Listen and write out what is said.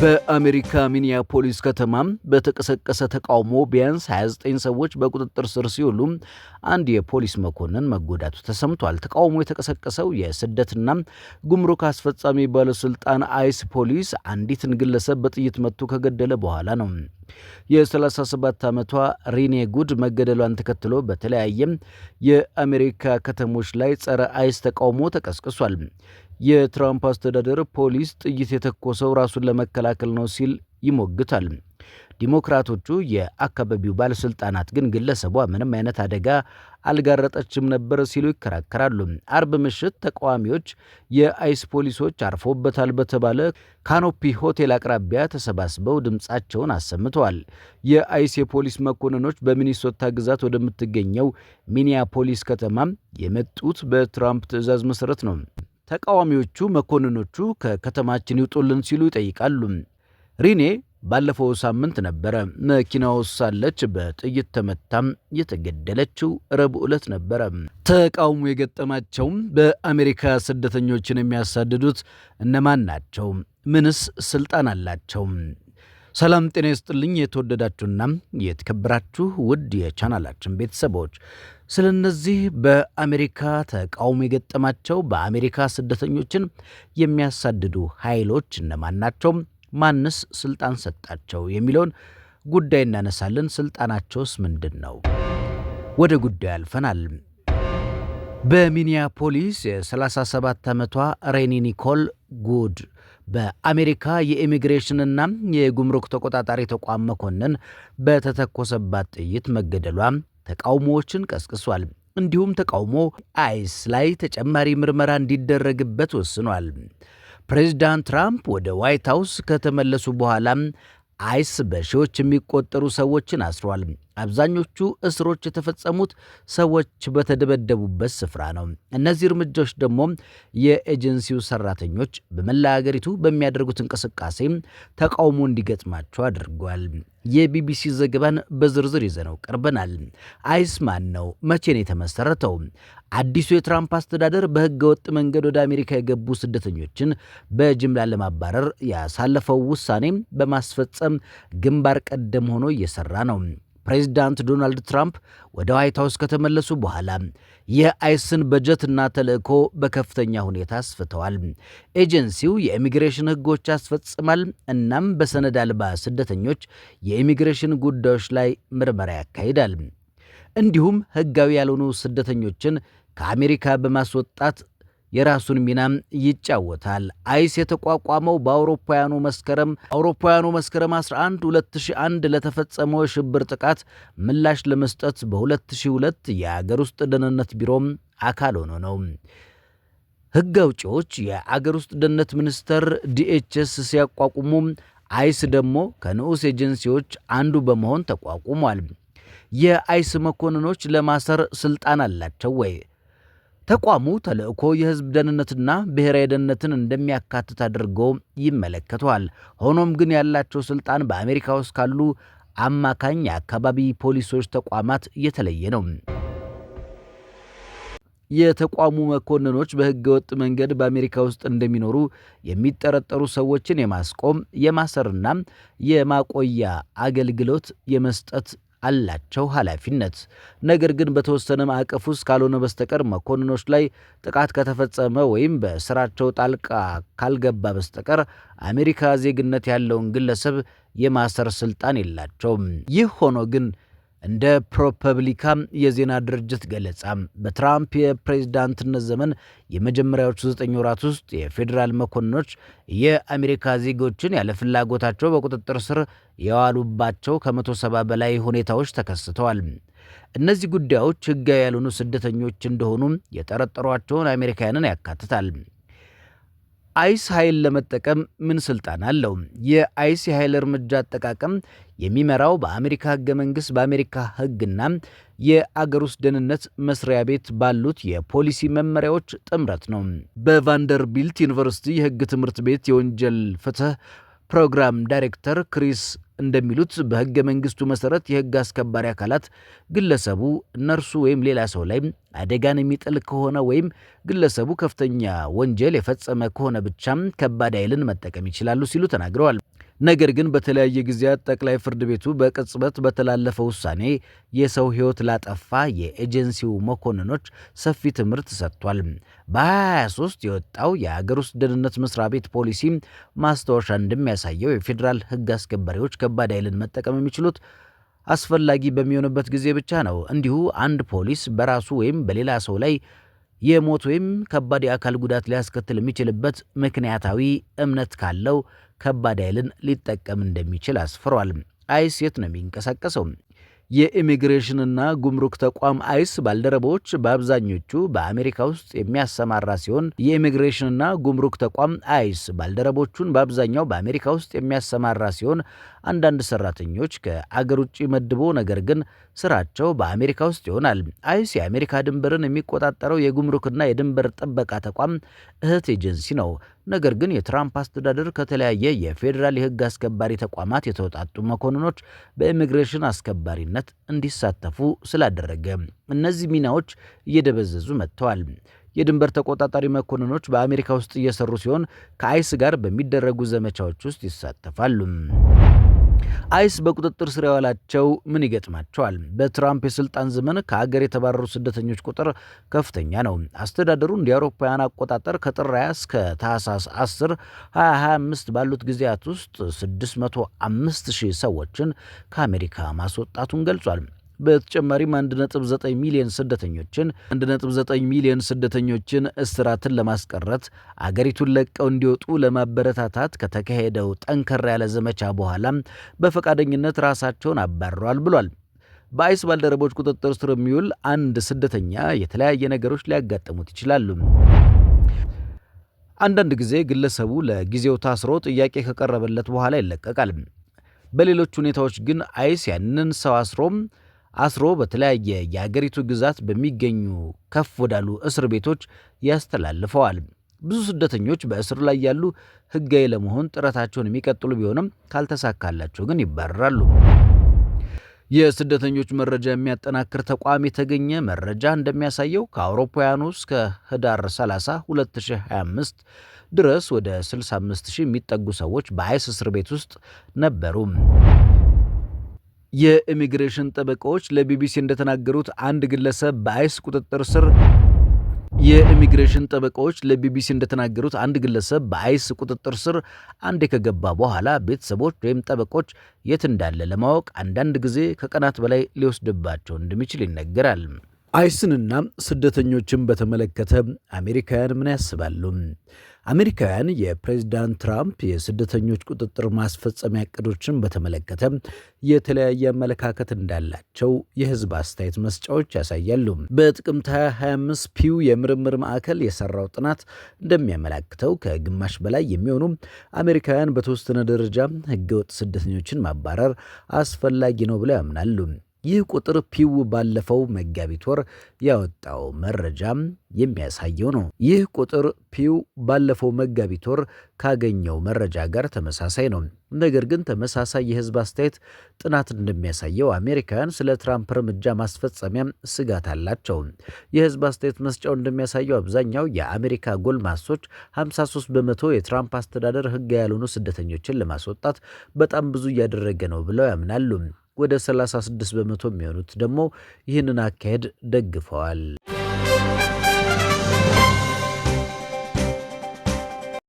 በአሜሪካ ሚኒያፖሊስ ከተማም በተቀሰቀሰ ተቃውሞ ቢያንስ 29 ሰዎች በቁጥጥር ስር ሲውሉ አንድ የፖሊስ መኮንን መጎዳቱ ተሰምቷል። ተቃውሞ የተቀሰቀሰው የስደትና ጉምሩክ አስፈጻሚ ባለስልጣን አይስ ፖሊስ አንዲትን ግለሰብ በጥይት መትቶ ከገደለ በኋላ ነው። የ37 ዓመቷ ሪኔ ጉድ መገደሏን ተከትሎ በተለያየ የአሜሪካ ከተሞች ላይ ጸረ አይስ ተቃውሞ ተቀስቅሷል። የትራምፕ አስተዳደር ፖሊስ ጥይት የተኮሰው ራሱን ለመከላከል ነው ሲል ይሞግታል። ዲሞክራቶቹ የአካባቢው ባለስልጣናት ግን ግለሰቧ ምንም አይነት አደጋ አልጋረጠችም ነበር ሲሉ ይከራከራሉ። አርብ ምሽት ተቃዋሚዎች የአይስ ፖሊሶች አርፎበታል በተባለ ካኖፒ ሆቴል አቅራቢያ ተሰባስበው ድምጻቸውን አሰምተዋል። የአይስ የፖሊስ መኮንኖች በሚኒሶታ ግዛት ወደምትገኘው ሚኒያፖሊስ ከተማ የመጡት በትራምፕ ትዕዛዝ መሰረት ነው። ተቃዋሚዎቹ መኮንኖቹ ከከተማችን ይውጡልን ሲሉ ይጠይቃሉ። ሪኔ ባለፈው ሳምንት ነበረ መኪና ውስጥ ሳለች በጥይት ተመታም የተገደለችው ረቡዕ ዕለት ነበረ። ተቃውሞ የገጠማቸው በአሜሪካ ስደተኞችን የሚያሳድዱት እነማን ናቸው? ምንስ ስልጣን አላቸው? ሰላም ጤና ይስጥልኝ የተወደዳችሁና የተከበራችሁ ውድ የቻናላችን ቤተሰቦች፣ ስለነዚህ በአሜሪካ ተቃውሞ የገጠማቸው በአሜሪካ ስደተኞችን የሚያሳድዱ ኃይሎች እነማን ናቸው? ማንስ ስልጣን ሰጣቸው? የሚለውን ጉዳይ እናነሳለን። ስልጣናቸውስ ምንድን ነው? ወደ ጉዳዩ አልፈናል። በሚኒያፖሊስ የ37 ዓመቷ ሬኒ ኒኮል ጉድ በአሜሪካ የኢሚግሬሽንና የጉምሩክ ተቆጣጣሪ ተቋም መኮንን በተተኮሰባት ጥይት መገደሏ ተቃውሞዎችን ቀስቅሷል። እንዲሁም ተቃውሞ አይስ ላይ ተጨማሪ ምርመራ እንዲደረግበት ወስኗል። ፕሬዚዳንት ትራምፕ ወደ ዋይት ሃውስ ከተመለሱ በኋላ አይስ በሺዎች የሚቆጠሩ ሰዎችን አስሯል። አብዛኞቹ እስሮች የተፈጸሙት ሰዎች በተደበደቡበት ስፍራ ነው። እነዚህ እርምጃዎች ደግሞ የኤጀንሲው ሰራተኞች በመላ አገሪቱ በሚያደርጉት እንቅስቃሴ ተቃውሞ እንዲገጥማቸው አድርጓል። የቢቢሲ ዘገባን በዝርዝር ይዘነው ቀርበናል። አይስ ማን ነው? መቼ ነው የተመሰረተው? አዲሱ የትራምፕ አስተዳደር በህገወጥ መንገድ ወደ አሜሪካ የገቡ ስደተኞችን በጅምላ ለማባረር ያሳለፈው ውሳኔ በማስፈጸም ግንባር ቀደም ሆኖ እየሰራ ነው። ፕሬዚዳንት ዶናልድ ትራምፕ ወደ ዋይት ሃውስ ከተመለሱ በኋላ የአይስን በጀትና ተልእኮ በከፍተኛ ሁኔታ አስፍተዋል። ኤጀንሲው የኢሚግሬሽን ህጎች ያስፈጽማል። እናም በሰነድ አልባ ስደተኞች የኢሚግሬሽን ጉዳዮች ላይ ምርመራ ያካሂዳል። እንዲሁም ህጋዊ ያልሆኑ ስደተኞችን ከአሜሪካ በማስወጣት የራሱን ሚናም ይጫወታል። አይስ የተቋቋመው በአውሮፓውያኑ መስከረም 11 2001 ለተፈጸመው የሽብር ጥቃት ምላሽ ለመስጠት በ2002 የአገር ውስጥ ደህንነት ቢሮም አካል ሆኖ ነው። ህግ አውጪዎች የአገር ውስጥ ደህንነት ሚኒስቴር ዲኤችኤስ ሲያቋቁሙ አይስ ደግሞ ከንዑስ ኤጀንሲዎች አንዱ በመሆን ተቋቁሟል። የአይስ መኮንኖች ለማሰር ስልጣን አላቸው ወይ? ተቋሙ ተልእኮ የህዝብ ደህንነትና ብሔራዊ ደህንነትን እንደሚያካትት አድርገው ይመለከተዋል። ሆኖም ግን ያላቸው ስልጣን በአሜሪካ ውስጥ ካሉ አማካኝ የአካባቢ ፖሊሶች ተቋማት የተለየ ነው። የተቋሙ መኮንኖች በህገወጥ መንገድ በአሜሪካ ውስጥ እንደሚኖሩ የሚጠረጠሩ ሰዎችን የማስቆም የማሰርና የማቆያ አገልግሎት የመስጠት አላቸው ኃላፊነት። ነገር ግን በተወሰነ ማዕቀፍ ውስጥ ካልሆነ በስተቀር መኮንኖች ላይ ጥቃት ከተፈጸመ ወይም በስራቸው ጣልቃ ካልገባ በስተቀር አሜሪካ ዜግነት ያለውን ግለሰብ የማሰር ስልጣን የላቸውም። ይህ ሆኖ ግን እንደ ፕሮፐብሊካ የዜና ድርጅት ገለጻ በትራምፕ የፕሬዝዳንትነት ዘመን የመጀመሪያዎቹ 9 ወራት ውስጥ የፌዴራል መኮንኖች የአሜሪካ ዜጎችን ያለ ፍላጎታቸው በቁጥጥር ስር የዋሉባቸው ከ170 በላይ ሁኔታዎች ተከስተዋል። እነዚህ ጉዳዮች ህጋዊ ያልሆኑ ስደተኞች እንደሆኑ የጠረጠሯቸውን አሜሪካውያንን ያካትታል። አይስ ኃይል ለመጠቀም ምን ስልጣን አለው? የአይስ የኃይል እርምጃ አጠቃቀም የሚመራው በአሜሪካ ህገ መንግስት፣ በአሜሪካ ህግና የአገር ውስጥ ደህንነት መስሪያ ቤት ባሉት የፖሊሲ መመሪያዎች ጥምረት ነው። በቫንደርቢልት ዩኒቨርሲቲ የህግ ትምህርት ቤት የወንጀል ፍትህ ፕሮግራም ዳይሬክተር ክሪስ እንደሚሉት በህገ መንግስቱ መሰረት የህግ አስከባሪ አካላት ግለሰቡ እነርሱ ወይም ሌላ ሰው ላይ አደጋን የሚጥል ከሆነ ወይም ግለሰቡ ከፍተኛ ወንጀል የፈጸመ ከሆነ ብቻም ከባድ ኃይልን መጠቀም ይችላሉ ሲሉ ተናግረዋል። ነገር ግን በተለያየ ጊዜያት ጠቅላይ ፍርድ ቤቱ በቅጽበት በተላለፈው ውሳኔ የሰው ሕይወት ላጠፋ የኤጀንሲው መኮንኖች ሰፊ ትምህርት ሰጥቷል። በ2023 የወጣው የአገር ውስጥ ደህንነት መስሪያ ቤት ፖሊሲ ማስታወሻ እንደሚያሳየው የፌዴራል ሕግ አስከባሪዎች ከባድ ኃይልን መጠቀም የሚችሉት አስፈላጊ በሚሆንበት ጊዜ ብቻ ነው። እንዲሁ አንድ ፖሊስ በራሱ ወይም በሌላ ሰው ላይ የሞት ወይም ከባድ የአካል ጉዳት ሊያስከትል የሚችልበት ምክንያታዊ እምነት ካለው ከባድ ኃይልን ሊጠቀም እንደሚችል አስፍሯል። አይስ የት ነው የሚንቀሳቀሰው? የኢሚግሬሽንና ጉምሩክ ተቋም አይስ ባልደረቦች በአብዛኞቹ በአሜሪካ ውስጥ የሚያሰማራ ሲሆን የኢሚግሬሽንና ጉምሩክ ተቋም አይስ ባልደረቦቹን በአብዛኛው በአሜሪካ ውስጥ የሚያሰማራ ሲሆን አንዳንድ ሰራተኞች ከአገር ውጭ መድቦ ነገር ግን ስራቸው በአሜሪካ ውስጥ ይሆናል። አይስ የአሜሪካ ድንበርን የሚቆጣጠረው የጉምሩክና የድንበር ጥበቃ ተቋም እህት ኤጀንሲ ነው። ነገር ግን የትራምፕ አስተዳደር ከተለያየ የፌዴራል የህግ አስከባሪ ተቋማት የተውጣጡ መኮንኖች በኢሚግሬሽን አስከባሪነት እንዲሳተፉ ስላደረገ እነዚህ ሚናዎች እየደበዘዙ መጥተዋል። የድንበር ተቆጣጣሪ መኮንኖች በአሜሪካ ውስጥ እየሰሩ ሲሆን ከአይስ ጋር በሚደረጉ ዘመቻዎች ውስጥ ይሳተፋሉ። አይስ በቁጥጥር ስር ያዋላቸው ምን ይገጥማቸዋል? በትራምፕ የስልጣን ዘመን ከሀገር የተባረሩ ስደተኞች ቁጥር ከፍተኛ ነው። አስተዳደሩ እንደ አውሮፓውያን አቆጣጠር ከጥር 20 እስከ ታህሳስ 10 2025 ባሉት ጊዜያት ውስጥ 605,000 ሰዎችን ከአሜሪካ ማስወጣቱን ገልጿል። በተጨማሪም 1.9 ሚሊዮን ስደተኞችን እስራትን ለማስቀረት አገሪቱን ለቀው እንዲወጡ ለማበረታታት ከተካሄደው ጠንከር ያለ ዘመቻ በኋላ በፈቃደኝነት ራሳቸውን አባረዋል ብሏል። በአይስ ባልደረቦች ቁጥጥር ስር የሚውል አንድ ስደተኛ የተለያየ ነገሮች ሊያጋጥሙት ይችላሉ። አንዳንድ ጊዜ ግለሰቡ ለጊዜው ታስሮ ጥያቄ ከቀረበለት በኋላ ይለቀቃል። በሌሎች ሁኔታዎች ግን አይስ ያንን ሰው አስሮ በተለያየ የአገሪቱ ግዛት በሚገኙ ከፍ ወዳሉ እስር ቤቶች ያስተላልፈዋል። ብዙ ስደተኞች በእስር ላይ ያሉ ሕጋዊ ለመሆን ጥረታቸውን የሚቀጥሉ ቢሆንም ካልተሳካላቸው ግን ይባረራሉ። የስደተኞች መረጃ የሚያጠናክር ተቋም የተገኘ መረጃ እንደሚያሳየው ከአውሮፓውያኑ እስከ ህዳር 30 2025 ድረስ ወደ 65,000 የሚጠጉ ሰዎች በአይስ እስር ቤት ውስጥ ነበሩ። የኢሚግሬሽን ጠበቃዎች ለቢቢሲ እንደተናገሩት አንድ ግለሰብ በአይስ ቁጥጥር ስር አንዴ ከገባ በኋላ ቤተሰቦች ወይም ጠበቆች የት እንዳለ ለማወቅ አንዳንድ ጊዜ ከቀናት በላይ ሊወስድባቸው እንደሚችል ይነገራል። አይስንና ስደተኞችን በተመለከተ አሜሪካውያን ምን ያስባሉ? አሜሪካውያን የፕሬዝዳንት ትራምፕ የስደተኞች ቁጥጥር ማስፈጸሚያ እቅዶችን በተመለከተ የተለያየ አመለካከት እንዳላቸው የህዝብ አስተያየት መስጫዎች ያሳያሉ። በጥቅምት 2025 ፒው የምርምር ማዕከል የሰራው ጥናት እንደሚያመላክተው ከግማሽ በላይ የሚሆኑ አሜሪካውያን በተወሰነ ደረጃ ህገወጥ ስደተኞችን ማባረር አስፈላጊ ነው ብለው ያምናሉ። ይህ ቁጥር ፒው ባለፈው መጋቢት ወር ያወጣው መረጃም የሚያሳየው ነው። ይህ ቁጥር ፒው ባለፈው መጋቢት ወር ካገኘው መረጃ ጋር ተመሳሳይ ነው። ነገር ግን ተመሳሳይ የህዝብ አስተያየት ጥናት እንደሚያሳየው አሜሪካውያን ስለ ትራምፕ እርምጃ ማስፈጸሚያ ስጋት አላቸው። የህዝብ አስተያየት መስጫው እንደሚያሳየው አብዛኛው የአሜሪካ ጎልማሶች 53 በመቶ የትራምፕ አስተዳደር ህግ ያልሆኑ ስደተኞችን ለማስወጣት በጣም ብዙ እያደረገ ነው ብለው ያምናሉ። ወደ 36 በመቶ የሚሆኑት ደግሞ ይህንን አካሄድ ደግፈዋል።